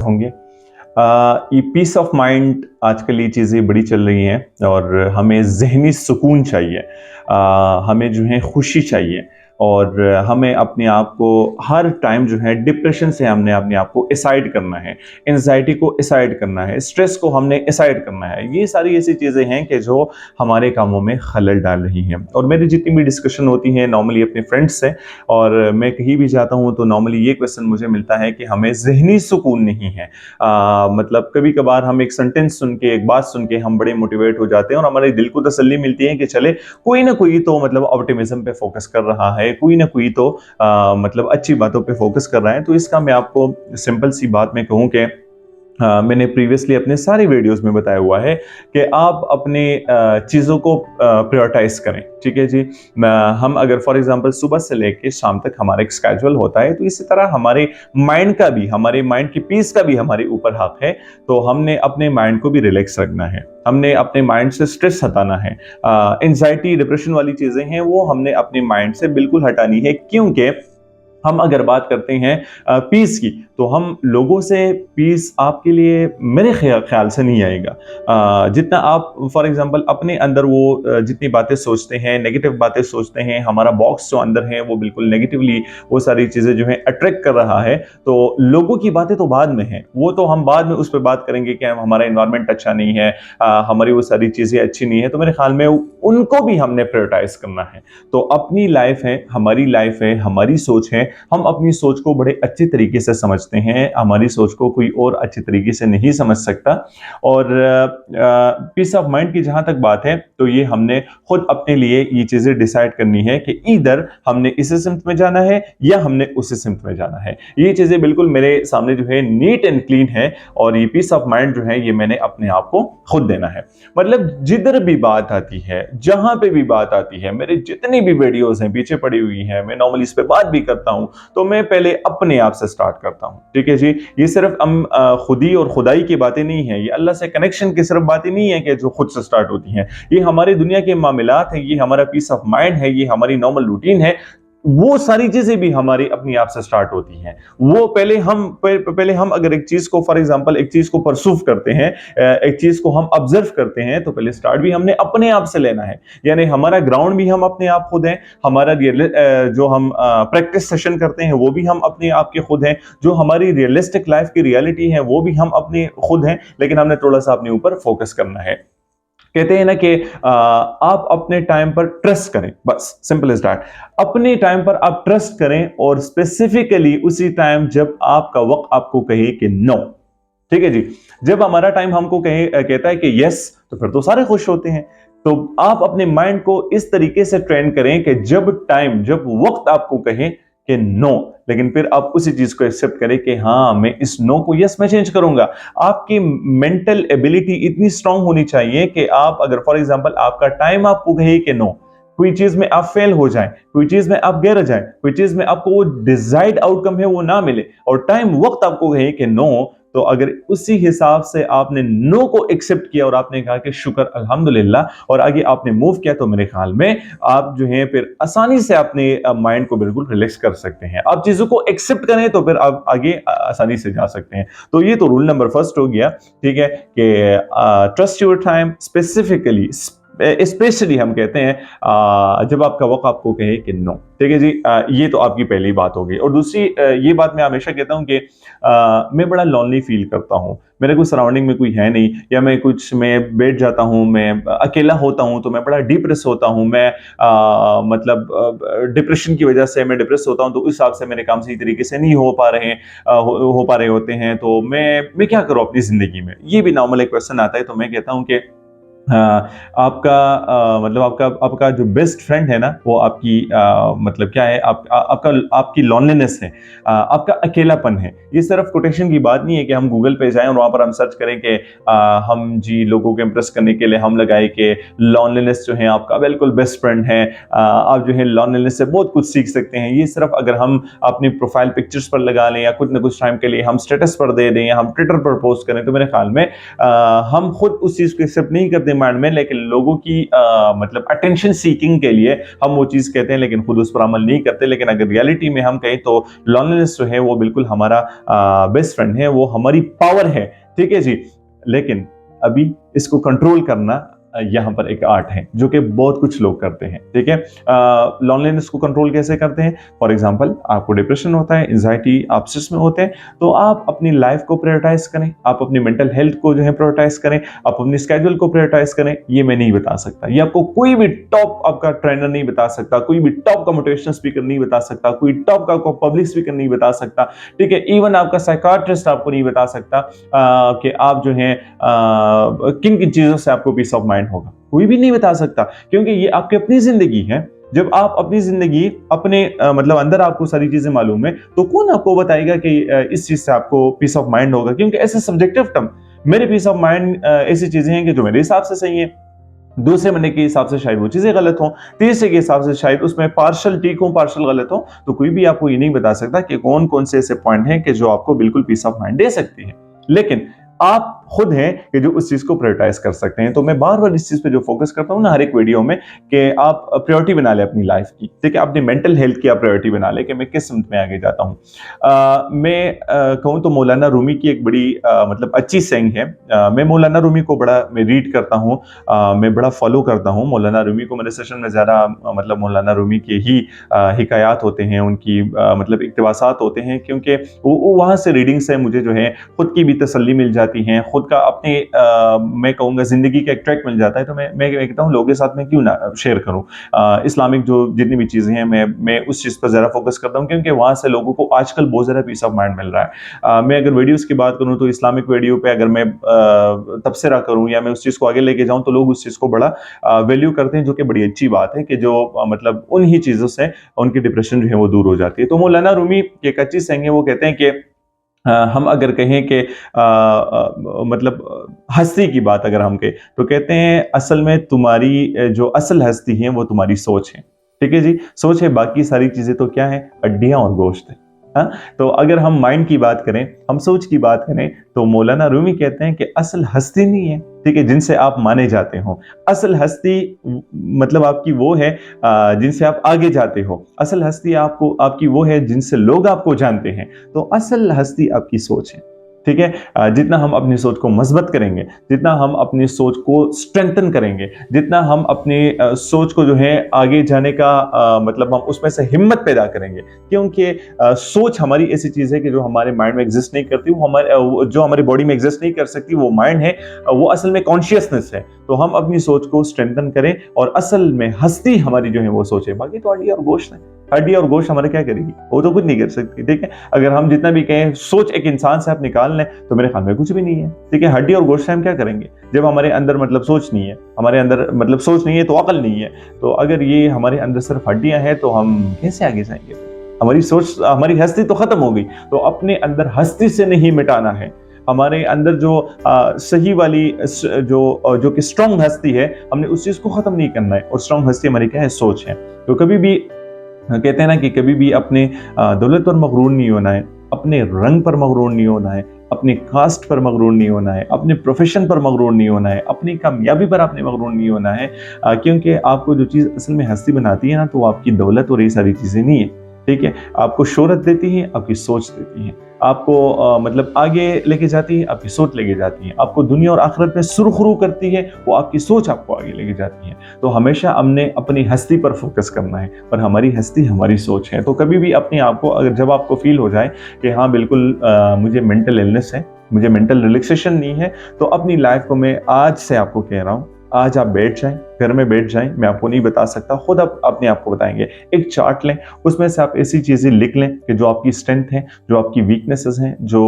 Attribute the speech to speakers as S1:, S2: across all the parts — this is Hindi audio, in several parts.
S1: होंगे। ये पीस ऑफ माइंड आजकल ये चीज़ें बड़ी चल रही हैं और हमें ज़हनी सुकून चाहिए। हमें जो है खुशी चाहिए और हमें अपने आप को हर टाइम जो है डिप्रेशन से हमने अपने आप को असाइड करना है, एंजाइटी को असाइड करना है, स्ट्रेस को हमने असाइड करना है। ये सारी ऐसी चीज़ें हैं कि जो हमारे कामों में खलल डाल रही हैं। और मेरी जितनी भी डिस्कशन होती हैं नॉर्मली अपने फ्रेंड्स से, और मैं कहीं भी जाता हूँ तो नॉर्मली ये क्वेश्चन मुझे मिलता है कि हमें ज़हनी सुकून नहीं है। मतलब कभी कभार हम एक सेंटेंस सुन के, एक बात सुन के हम बड़े मोटिवेट हो जाते हैं और हमारे दिल को तसल्ली मिलती है कि चले कोई ना कोई तो मतलब ऑप्टिमिज्म पे फोकस कर रहा है, कोई ना कोई तो मतलब अच्छी बातों पे फोकस कर रहा है। तो इसका मैं आपको सिंपल सी बात में कहूँ कि मैंने प्रीवियसली अपने सारे वीडियोस में बताया हुआ है कि आप अपने चीज़ों को प्रायोरिटाइज करें। ठीक है जी। हम अगर फॉर एग्जांपल सुबह से लेके शाम तक हमारा एक स्केड्यूल होता है, तो इसी तरह हमारे माइंड का भी, हमारे माइंड की पीस का भी हमारे ऊपर हक है। तो हमने अपने माइंड को भी रिलैक्स रखना है, हमने अपने माइंड से स्ट्रेस हटाना है। एंजाइटी, डिप्रेशन वाली चीज़ें हैं वो हमने अपने माइंड से बिल्कुल हटानी है, क्योंकि हम अगर बात करते हैं पीस की, तो हम लोगों से पीस आपके लिए मेरे ख्याल से नहीं आएगा। जितना आप फॉर एग्जांपल अपने अंदर वो जितनी बातें सोचते हैं, नेगेटिव बातें सोचते हैं, हमारा बॉक्स जो अंदर है वो बिल्कुल नेगेटिवली वो सारी चीज़ें जो है अट्रैक्ट कर रहा है। तो लोगों की बातें तो बाद में हैं, वो तो हम बाद में उस पर बात करेंगे कि हमारा इन्वायरमेंट अच्छा नहीं है, हमारी वो सारी चीज़ें अच्छी नहीं है। तो मेरे ख्याल में उनको भी हमने प्रायोरिटाइज करना है। तो अपनी लाइफ है, हमारी सोच है, हम अपनी सोच को बड़े अच्छे तरीके से समझते हैं, हमारी सोच को कोई और अच्छे तरीके से नहीं समझ सकता। और पीस ऑफ माइंड की जहां तक बात है, तो ये हमने खुद अपने लिए ये चीजें डिसाइड करनी है कि इधर हमने इस सिम्त में जाना है या हमने उस सिम्त में जाना है। ये चीजें बिल्कुल मेरे सामने जो है नीट एंड क्लीन है, और ये पीस ऑफ माइंड जो है ये मैंने अपने आप को खुद देना है। मतलब जिधर भी बात आती है, जहां पे भी बात आती है, मेरे जितनी भी वीडियोस हैं पीछे पड़ी हुई हैं, मैं नॉर्मली इस पे बात भी करता हूं, तो मैं पहले अपने आप से स्टार्ट करता हूं। ठीक है जी। ये सिर्फ हम खुदी और खुदाई की बातें नहीं है, ये अल्लाह से कनेक्शन की सिर्फ बातें नहीं है कि जो खुद से स्टार्ट होती हैं। ये हमारी दुनिया के मामलात हैं, ये हमारा पीस ऑफ माइंड है, ये हमारी नॉर्मल रूटीन है। वो सारी चीजें भी हमारी अपनी आप से स्टार्ट होती हैं। वो पहले हम अगर एक चीज को फॉर एग्जांपल एक चीज को परसूव करते हैं, एक चीज को हम ऑब्जर्व करते हैं, तो पहले स्टार्ट भी हमने अपने आप से लेना है। यानी हमारा ग्राउंड भी हम अपने आप खुद हैं, हमारा जो हम प्रैक्टिस सेशन करते हैं वो भी हम अपने आप के खुद हैं, जो हमारी रियलिस्टिक लाइफ की रियलिटी है वो भी हम अपने खुद हैं। लेकिन हमने थोड़ा सा अपने ऊपर फोकस करना है। कहते हैं ना कि आप अपने टाइम पर ट्रस्ट करें, बस सिंपल इज दैट। अपने टाइम पर आप ट्रस्ट करें, और स्पेसिफिकली उसी टाइम जब आपका वक्त आपको कहे कि नो। ठीक है जी। जब हमारा टाइम हमको कहता है कि यस, तो फिर तो सारे खुश होते हैं। तो आप अपने माइंड को इस तरीके से ट्रेन करें कि जब वक्त आपको कहे कि नो, लेकिन फिर आप उसी चीज को एक्सेप्ट करें कि हाँ, मैं इस नो को यस में चेंज करूंगा। आपकी मेंटल एबिलिटी इतनी स्ट्रांग होनी चाहिए कि आप अगर फॉर एग्जांपल आपका टाइम आपको कहे कि नो, कोई चीज में आप फेल हो जाएं, कोई चीज में आप गिर जाएं, कोई चीज में आपको वो डिजायर्ड आउटकम है वो ना मिले, और टाइम वक्त आपको कहे कि नो, तो अगर उसी हिसाब से आपने नो को एक्सेप्ट किया और आपने कहा कि शुक्र अल्हम्दुलिल्लाह, और आगे आपने मूव किया, तो मेरे ख्याल में आप जो है फिर आसानी से अपने माइंड को बिल्कुल रिलैक्स कर सकते हैं। आप चीजों को एक्सेप्ट करें तो फिर आप आगे आसानी से जा सकते हैं। तो ये तो रूल नंबर फर्स्ट हो गया। ठीक है कि ट्रस्ट योर टाइम, स्पेशली हम कहते हैं जब आपका वक्त आपको कहे कि नो। ठीक है जी। ये तो आपकी पहली बात हो गई। और दूसरी ये बात मैं हमेशा कहता हूं कि मैं बड़ा लॉनली फील करता हूं, मेरे कोई सराउंडिंग में कोई है नहीं, या मैं बैठ जाता हूं, मैं अकेला होता हूं, तो मैं बड़ा डिप्रेस होता हूं। मैं मतलब डिप्रेशन की वजह से मैं डिप्रेस होता हूं, तो उस हिसाब से मेरे काम सही तरीके से नहीं हो पा रहे हैं, हो पा रहे होते हैं। तो मैं क्या करूं अपनी जिंदगी में, ये भी नॉर्मल एक क्वेश्चन आता है। तो मैं कहता हूं कि आपका मतलब आपका जो बेस्ट फ्रेंड है ना, वो आपकी मतलब क्या है, आपकी लॉनलीनेस है, आपका अकेलापन है। ये सिर्फ कोटेशन की बात नहीं है कि हम गूगल पे जाएं और वहां पर हम सर्च करें कि हम जी लोगों को इम्प्रेस करने के लिए हम लगाए कि लॉनलीनेस जो है आपका बिल्कुल बेस्ट फ्रेंड है, आप जो है लॉनलीनेस से बहुत कुछ सीख सकते हैं। ये सिर्फ अगर हम अपनी प्रोफाइल पिक्चर्स पर लगा लें, या कुछ ना कुछ टाइम के लिए हम स्टेटस पर दे दें, या हम ट्विटर पर पोस्ट करें, तो मेरे ख्याल में हम खुद उस चीज को एक्सेप्ट नहीं करते डिमांड में, लेकिन लोगों की मतलब अटेंशन सीकिंग के लिए हम वो चीज़ कहते हैं लेकिन खुद उस पर अमल नहीं करते। लेकिन अगर रियलिटी में हम कहें तो लॉनलीनेस जो है वो बिल्कुल हमारा बेस्ट फ्रेंड है, वो हमारी पावर है, ठीक है जी। लेकिन अभी इसको कंट्रोल करना यहाँ पर एक आर्ट है जो कि बहुत कुछ लोग करते हैं, ठीक है। लॉनलीनेस को कंट्रोल कैसे करते हैं? फॉर एग्जांपल, आपको डिप्रेशन होता है, एंजाइटी, आप स्ट्रेस में होते हैं, तो आप अपनी लाइफ को प्रायोरिटाइज करें, आप अपनी मेंटल हेल्थ को जो है प्रायोरिटाइज करें, आप अपनी स्केड्यूल को प्रायोरिटाइज करें। ये मैं नहीं बता सकता, ये आपको कोई भी टॉप आपका ट्रेनर नहीं बता सकता, कोई भी टॉप का मोटिवेशनल स्पीकर नहीं बता सकता, कोई टॉप का पब्लिक स्पीकर नहीं बता सकता, ठीक है। इवन आपका साइकाट्रिस्ट आपको नहीं बता सकता कि आप जो है किन किन चीजों से आपको पीस ऑफ माइंड होगा, कोई भी नहीं बता सकता, क्योंकि ये आपकी अपनी जिंदगी है। जब आप अपनी जिंदगी अपने मतलब अंदर आपको सारी चीजें मालूम है, तो कौन आपको बताएगा कि इस चीज से आपको पीस ऑफ माइंड होगा? क्योंकि ऐसे सब्जेक्टिव टर्म, मेरे पीस ऑफ माइंड ऐसी चीजें हैं कि जो मेरे हिसाब से सही है, दूसरे बंदे के हिसाब से शायद वो चीजें गलत हो, तीसरे के हिसाब से शायद उसमें पार्शल ठीक हो, पार्शल गलत हो। तो कोई भी आपको ये नहीं बता सकता कि कौन कौन से ऐसे पॉइंट हैं कि जो आपको बिल्कुल पीस ऑफ माइंड दे सकती है। लेकिन आप खुद हैं कि जो उस चीज को प्रायोरिटाइज कर सकते हैं। तो मैं बार बार इस चीज पे जो फोकस करता हूं ना हर एक वीडियो में, कि आप प्रायोरिटी बना ले अपनी लाइफ की, ठीक है। अपनी मेंटल हेल्थ की आप प्रायोरिटी बना ले कि मैं किस समत में आगे जाता हूं। मैं कहूं तो मौलाना रूमी की एक बड़ी मतलब अच्छी सेंग है। मैं मौलाना रूमी को बड़ा मैं रीड करता हूं, मैं बड़ा फॉलो करता हूं। मौलाना रूमी को मेरे सेशन में ज्यादा मतलब मौलाना रूमी के ही हिकायात होते हैं, उनकी मतलब इक़्तिबासात होते हैं, क्योंकि वो वहां से रीडिंग से मुझे जो है खुद की भी तसल्ली मिल जाती है, खुद का अपने मैं कहूँगा ज़िंदगी का एक ट्रैक मिल जाता है। तो मैं कहता हूँ लोगों के साथ में क्यों ना शेयर करूँ इस्लामिक जो जितनी भी चीज़ें हैं, मैं उस चीज़ पर ज़रा फोकस करता हूँ, क्योंकि वहाँ से लोगों को आजकल बहुत ज़्यादा पीस ऑफ माइंड मिल रहा है। मैं अगर वीडियोज़ की बात करूँ तो इस्लामिक वीडियो पे अगर मैं तबसरा करूँ या मैं उस चीज़ को आगे लेके जाऊँ, तो लोग उस चीज़ को बड़ा वैल्यू करते हैं, जो कि बड़ी अच्छी बात है कि जो मतलब उन्हीं चीज़ों से उनकी डिप्रेशन जो है वो दूर हो जाती है। तो मौलाना रूमी की एक अच्छी सेंग है, वो कहते हैं कि हम अगर कहें कि मतलब हस्ती की बात अगर हम कहें, तो कहते हैं असल में तुम्हारी जो असल हस्ती है वो तुम्हारी सोच है, ठीक है जी। सोच है, बाकी सारी चीजें तो क्या है, हड्डियां और गोश्त है। हाँ, तो अगर हम माइंड की बात करें, हम सोच की बात करें, तो मौलाना रूमी कहते हैं कि असल हस्ती नहीं है, ठीक है, जिनसे आप माने जाते हो। असल हस्ती मतलब आपकी वो है जिनसे आप आगे जाते हो। असल हस्ती आपको आपकी वो है जिनसे लोग आपको जानते हैं। तो असल हस्ती आपकी सोच है, ठीक है। जितना हम अपनी सोच को मजबूत करेंगे, जितना हम अपनी सोच को स्ट्रेंथन करेंगे, जितना हम अपनी सोच को जो है आगे जाने का मतलब हम उसमें से हिम्मत पैदा करेंगे, क्योंकि सोच हमारी ऐसी चीज है कि जो हमारे माइंड में एग्जिस्ट नहीं करती, वो हमारे जो हमारी बॉडी में एग्जिस्ट नहीं कर सकती, वो माइंड है, वो असल में कॉन्शियसनेस है। तो हम अपनी सोच को स्ट्रेंथन करें, और असल में हस्ती हमारी जो है वो सोच है। बाकी तो हड्डी और गोश्त है, हड्डी और गोश्त हमारे क्या करेगी, वो तो कुछ नहीं कर सकती, ठीक है। अगर हम जितना भी कहें सोच एक इंसान से आप निकाल लें, तो मेरे ख्याल में कुछ भी नहीं है, ठीक है। हड्डी और गोश्त से हम क्या करेंगे, जब हमारे अंदर मतलब सोच नहीं है, हमारे अंदर मतलब सोच नहीं है तो अकल नहीं है। तो अगर ये हमारे अंदर सिर्फ हड्डियां हैं, तो हम कैसे आगे जाएंगे? हमारी सोच, हमारी हस्ती तो खत्म हो गई। तो अपने अंदर हस्ती से नहीं मिटाना है, हमारे अंदर जो सही वाली जो कि स्ट्रॉन्ग हस्ती है, हमने उस चीज को खत्म नहीं करना है। और स्ट्रॉन्ग हस्ती हमारी क्या है, सोच है। तो कभी भी कहते हैं ना कि कभी भी अपने दौलत पर मगरूर नहीं होना है, अपने रंग पर मगरूर नहीं होना है, अपने कास्ट पर मगरूर नहीं होना है, अपने प्रोफेशन पर मगरूर नहीं होना है, अपनी कामयाबी पर आपने मगरूर नहीं होना है। क्योंकि आपको जो चीज़ असल में हस्ती बनाती है ना, तो वो आपकी दौलत और ये सारी चीज़ें नहीं है, ठीक है। आपको शोहरत देती है आपकी सोच देती है, आपको मतलब आगे लेके जाती है आपकी सोच लेके जाती है, आपको दुनिया और आखिरत में सुरखरू करती है, वो आपकी सोच आपको आगे लेके जाती है। तो हमेशा हमने अपनी हस्ती पर फोकस करना है, और हमारी हस्ती हमारी सोच है। तो कभी भी अपने आप को, अगर जब आपको फील हो जाए कि हाँ बिल्कुल मुझे मेंटल इलनेस है, मुझे मेंटल रिलैक्सेशन नहीं है, तो अपनी लाइफ को मैं आज से आपको कह रहा हूँ, आज आप बैठ जाएं, घर में बैठ जाएं, मैं आपको नहीं बता सकता, खुद आप अपने आप को बताएंगे। एक चार्ट लें, उसमें से आप ऐसी चीजें लिख लें कि जो आपकी स्ट्रेंथ है, जो आपकी वीकनेसेस हैं, जो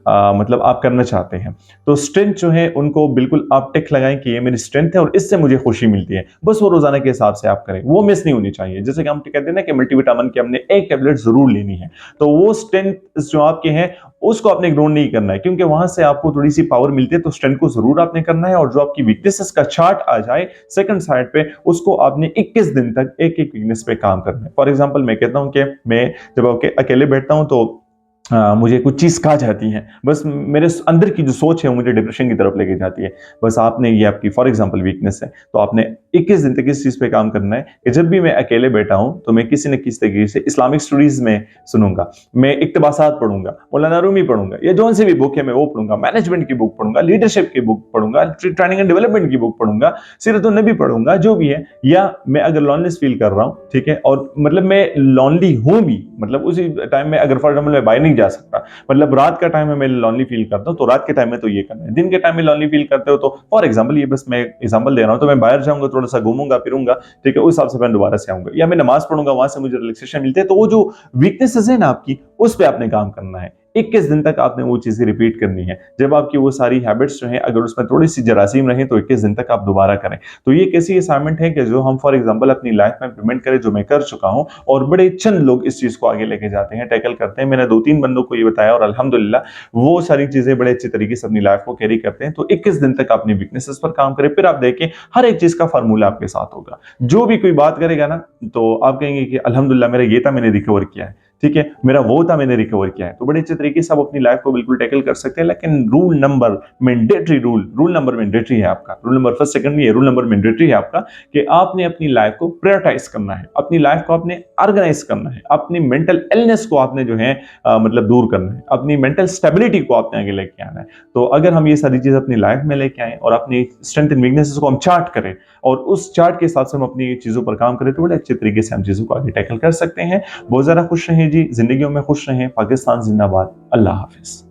S1: मतलब आप करना चाहते हैं। तो स्ट्रेंथ जो है उनको बिल्कुल आप टिक लगाएं कि ये मेरी स्ट्रेंथ है और इससे मुझे खुशी मिलती है। बस वो रोजाना के हिसाब से आप करें, वो मिस नहीं होनी चाहिए। जैसे कि हम कहते हैं ना कि मल्टीविटामिन की हमने एक टैबलेट जरूर लेनी है, तो वो स्ट्रेंथ जो आपके हैं उसको आपने इग्नोर नहीं करना है, क्योंकि वहां से आपको थोड़ी सी पावर मिलती है। तो स्ट्रेंथ को जरूर आपने करना है, और जो आपकी वीकनेसेस का चार्ट आ जाए सेकंड साइड पे, उसको आपने 21 दिन तक एक एक वीकनेस पे काम करना है। फॉर एग्जांपल मैं कहता हूं कि मैं जब अकेले बैठता हूं, तो मुझे कुछ चीज़ खा जाती है, बस मेरे अंदर की जो सोच है वो मुझे डिप्रेशन की तरफ लेके जाती है। बस आपने ये आपकी फॉर एग्ज़ाम्पल वीकनेस है, तो आपने 21 दिन तक इस चीज़ पे काम करना है कि जब भी मैं अकेले बैठा हूँ, तो मैं किसी न किसी तरीके से इस्लामिक स्टोरीज़ में सुनूँगा, मैं इक़्तिबासात पढ़ूँगा, मौलाना रूमी पढ़ूँगा या जौन सी भी बुक है मैं वो पढ़ूँगा, मैनेजमेंट की बुक पढ़ूँगा, लीडरशिप की बुक पढ़ूँगा, ट्रेनिंग एंड डेवलपमेंट की बुक पढ़ूँगा, सीरतुन नबी पढ़ूँगा, जो भी है। या मैं अगर लॉनलीनेस फ़ील कर रहा हूँ, ठीक है? और मतलब मैं लॉनली हूँ भी, मतलब उसी टाइम में अगर फॉर एग्ज़ाम्पल मैं बाहर नहीं जा सकता, मतलब रात का टाइम है मैं लॉनली फील करता हूँ, तो रात के टाइम में तो ये करना है। दिन के टाइम में लॉनली फील करते हो तो फॉर एग्जांपल, ये बस मैं एग्जांपल दे रहा हूँ, तो मैं बाहर जाऊंगा, थोड़ा सा घूमूंगा फिरूंगा, ठीक है, उस हिसाब से मैं दोबारा से आऊंगा, या मैं नमाज पढ़ूंगा, वहां से मुझे रिलैक्सेशन मिलते है। तो वो जो वीकनेसेस है ना आपकी, उस पर आपने काम करना है। 21 दिन तक आपने वो चीजें रिपीट करनी है। जब आपकी वो सारी हैबिट्स जो हैं, अगर उसमें थोड़ी सी जरासीम रहे, तो 21 दिन तक आप दोबारा करें। तो ये एक ऐसी असाइनमेंट है कि जो हम फॉर एग्जांपल अपनी लाइफ में इंप्लीमेंट करें, जो मैं कर चुका हूं, और बड़े चंद लोग इस चीज को आगे लेके जाते हैं, टैकल करते हैं। मैंने 2-3 बंदों को ये बताया और अल्हम्दुलिल्लाह वो सारी चीजें बड़े अच्छे तरीके से अपनी लाइफ को कैरी करते हैं। तो 21 दिन तक अपनी वीकनेसेस पर काम करें, फिर आप देखें हर एक चीज का फार्मूला आपके साथ होगा। जो भी कोई बात करेगा ना, तो आप कहेंगे कि अल्हम्दुलिल्लाह मेरा ये था, मैंने रिकवर किया है, ठीक है, मेरा वो था, मैंने रिकवर किया है। तो बड़े अच्छे तरीके से आप अपनी लाइफ को बिल्कुल टैकल कर सकते हैं। लेकिन रूल नंबर मैंडेटरी है आपका, रूल नंबर फर्स्ट सेकंड नहीं है, रूल नंबर मैंडेटरी है आपका, कि आपने अपनी लाइफ को प्रायोरिटाइज करना है, अपनी लाइफ को आपने ऑर्गेनाइज करना है, अपनी मेंटल इलनेस को आपने जो है मतलब दूर करना है, अपनी मेंटल स्टेबिलिटी को आपने आगे लेके आना है। तो अगर हम ये सारी चीज अपनी लाइफ में लेके आए और अपनी स्ट्रेंथ एंड वीकनेसेस को हम चार्ट करें, और उस चार्ट के हिसाब से हम अपनी चीजों पर काम करें, तो बड़े अच्छे तरीके से हम चीजों को आगे टैकल कर सकते हैं। बहुत ज्यादा खुश रहें जी, जिंदगियों में खुश रहें। पाकिस्तान जिंदाबाद। अल्लाह हाफिज।